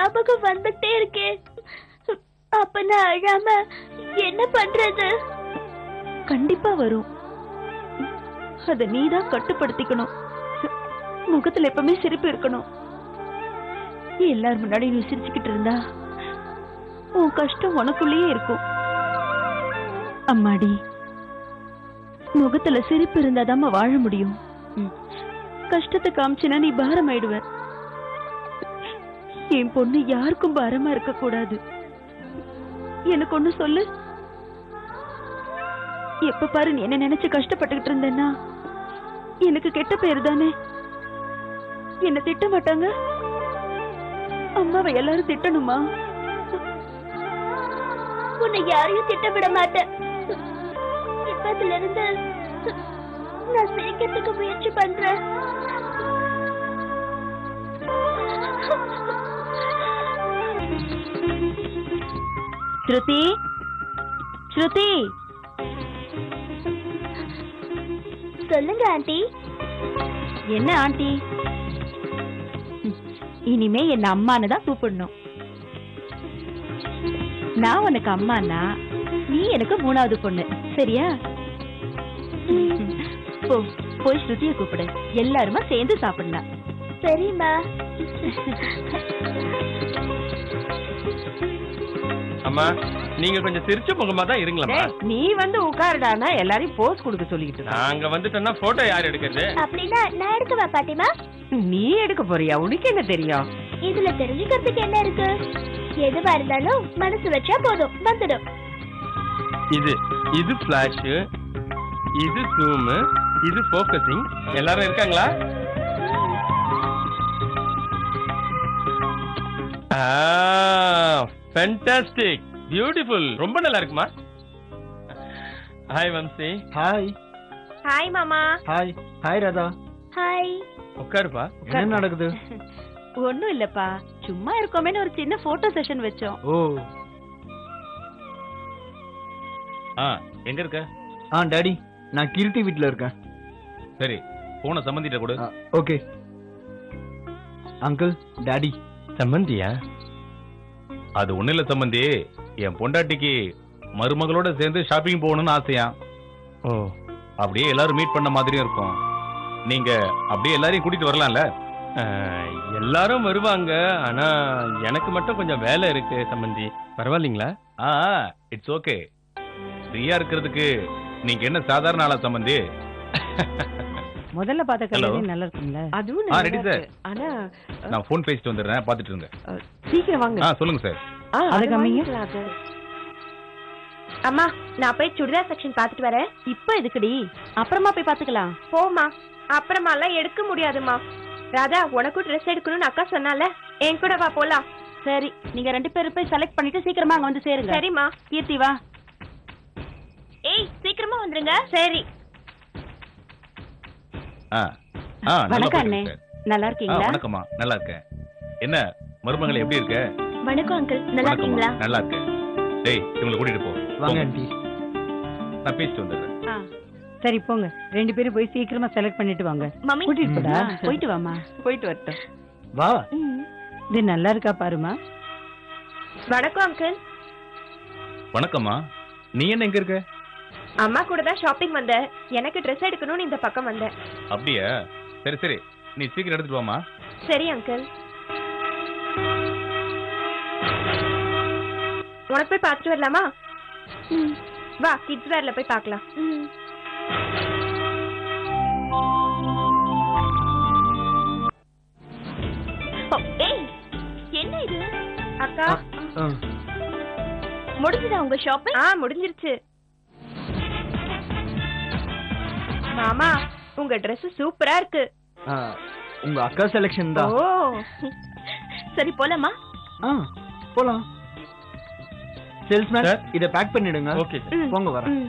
ஞாபகம் வந்துட்டே இருக்கே. அப்ப நான் அழாம என்ன பண்றது? கண்டிப்பா வரும். அத நீதான் கட்டுப்படுத்திக்கணும். முகத்துல எப்பவுமே சிரிப்பு இருக்கணும். எல்லார் முன்னாடி நீ சிரிச்சுக்கிட்டு இருந்தா உன் கஷ்டம் உனக்குள்ளேயே இருக்கும். அம்மாடி, முகத்துல சிரிப்பு இருந்தாதாம வாழ முடியும். கஷ்டத்தை காமிச்சினா நீ பாரம் ஆயிடுவ. என் பொண்ணு யாருக்கும் பாரமா இருக்க கூடாது. எனக்கு ஒண்ணு சொல்லு. எப்ப பாரு நீ என்ன நினைச்சு கஷ்டப்பட்டுக்கிட்டு இருந்தேன்னா எனக்கு கெட்ட பேரு தானே. என்ன திட்ட மாட்டாங்க? அம்மாவை எல்லாரும் திட்டணுமா? உன்னை யாரையும் திட்ட விட மாட்டேன். இப்பத்துல இருந்து நான் சிரிக்கிறதுக்கு முயற்சி பண்றேன். ஸ்ருதி, ஸ்ருதி. சொல்லுங்க ஆண்டி. என்ன ஆண்டி? இனிமே என்ன அம்மான்னு தான் கூப்பிடணும். நான் உனக்கு அம்மானா நீ எனக்கு மூணாவது பொண்ணு, சரியா? போய் ஸ்ருதியை கூப்பிடு. எல்லாருமா சேர்ந்து சாப்பிடலாம். சரிம்மா. அம்மா, நீங்க கொஞ்சம் சிரிச்ச முகமா தான் இருங்களா? நீ வந்து உட்காருடானா எல்லாரையும் போஸ் கொடுக்க சொல்லிக்கிட்டு. நாங்க வந்துட்டோம்னா போட்டோ யார் எடுக்கிறது? அப்படின்னா நான் எடுக்கவா பாட்டிமா? நீ எடுக்க போறியா? உனக்கு என்ன தெரியும்? இதுல தெரிஞ்சுக்கிறதுக்கு என்ன இருக்கு? எதுவா இருந்தாலும் மனசு வச்சா போதும், வந்துடும். இது ஃபிளாஷ், இது ஜூம், இது ஃபோக்கசிங். எல்லாரும் இருக்காங்களா? ஃபேண்டாஸ்டிக், பியூட்டிஃபுல், ரொம்ப நல்லா இருக்குமா? ஹாய் வம்சி. ஹாய். ஹாய் மாமா. ஹாய். ஹாய் ராதா. ஹாய். உட்காருப்பா. என்ன நடக்குது? ஒண்ணும் இல்லப்பா, சும்மா இருக்கோமேன்னு ஒரு சின்ன போட்டோ செஷன் வச்சோம். ஓ. எங்க இருக்க? டாடி, நான் கீர்த்தி வீட்ல இருக்கேன். சரி, போன சம்பந்திட்ட கொடு. ஓகே. Uncle, daddy. சம்பந்தியா? அது ஒண்ணு இல்ல சம்பந்தி, என் பொண்டாட்டிக்கு மருமகளோட சேர்ந்து ஷாப்பிங் போகணும்னு ஆசையா. ஓ. அப்படியே எல்லாரும் மீட் பண்ண மாதிரியும் இருக்கும். நீங்க அப்படியே எல்லாரையும் கூட்டிட்டு வரலாம்ல? எல்லாரும் வருவாங்க, ஆனா எனக்கு மட்டும் கொஞ்சம் வேலை இருக்கு சம்பந்தி. பரவாயில்லைங்களா? It's okay. ஃப்ரீயா இருக்கிறதுக்கு நீங்க என்ன சாதாரண ஆளா சம்பந்தி? முதல்ல பார்த்த கல்யாணம் நல்லா இருக்கும்ல? அதுவும் நல்லா இருக்கு. ஆனா நான் போன் பேசிட்டு வந்துடுறேன், பாத்துட்டு இருங்க. சீக்கிரம் வாங்க. சொல்லுங்க சார். அத கம்மிங்க. அம்மா, நான் போய் சுடிதார் செக்ஷன் பாத்துட்டு வரேன். இப்ப எதுக்குடி? அப்புறமா போய் பாத்துக்கலாம். போமா, அப்புறமா எல்லாம் எடுக்க முடியாதுமா. ராதா, உனக்கும் ட்ரெஸ் எடுக்கணும்னு அக்கா சொன்னால, என் கூட வா போலாம். சரி, நீங்க 2 பேரும் போய் செலக்ட் பண்ணிட்டு சீக்கிரமா அங்க வந்து சேருங்க. சரிம்மா. கீர்த்தி வா. ஏய், சீக்கிரமா வந்துருங்க. சரி. வணக்கம் அண்ணே, நல்லா இருக்கீங்களா? வணக்கம்மா, நல்லா இருக்கேன். என்ன மருமகளே, எப்படி இருக்க? வணக்கம் அங்கிள், நல்லா இருக்கீங்களா? நல்லா இருக்கேன். டேய், இவங்களை கூட்டிட்டு போ. வாங்க ஆண்டி. நான் பேசிட்டு வந்துடுறேன். சரி போங்க, 2 பேரும் போய் சீக்கிரமா செலக்ட் பண்ணிட்டு வாங்க. மம்மி, கூட்டிட்டு போடா. போயிட்டு வாமா. போயிட்டு வரட்டும். வா. இது நல்லா இருக்கா பாருமா. வணக்கம் அங்கிள். வணக்கம்மா. நீ என்ன எங்க இருக்க? அம்மா கூட தான் ஷாப்பிங் வந்தேன். எனக்கு ட்ரெஸ் எடுக்கணும்னு இந்த பக்கம் வந்தேன். அப்படியா? சரி சரி, நீ சீக்கிரம் எடுத்துட்டு வாமா. சரி அங்கிள். உனக்கு போய் பார்த்துட்டு வரலாமா? வா, கிட்ஸ் வேர்ல போய் பார்க்கலாம். ஏய், என்ன இது? அக்கா, முடிஞ்சுதா உங்க ஷாப்பிங்? முடிஞ்சிருச்சு. மாமா, உங்க Dress சூப்பரா இருக்கு. உங்க அக்கா செலக்ஷன் தான். ஓ, சரி போலாமா? போலாம். சேல்ஸ்மேன், இத பேக் பண்ணிடுங்க. ஓகே, போங்க வரேன்.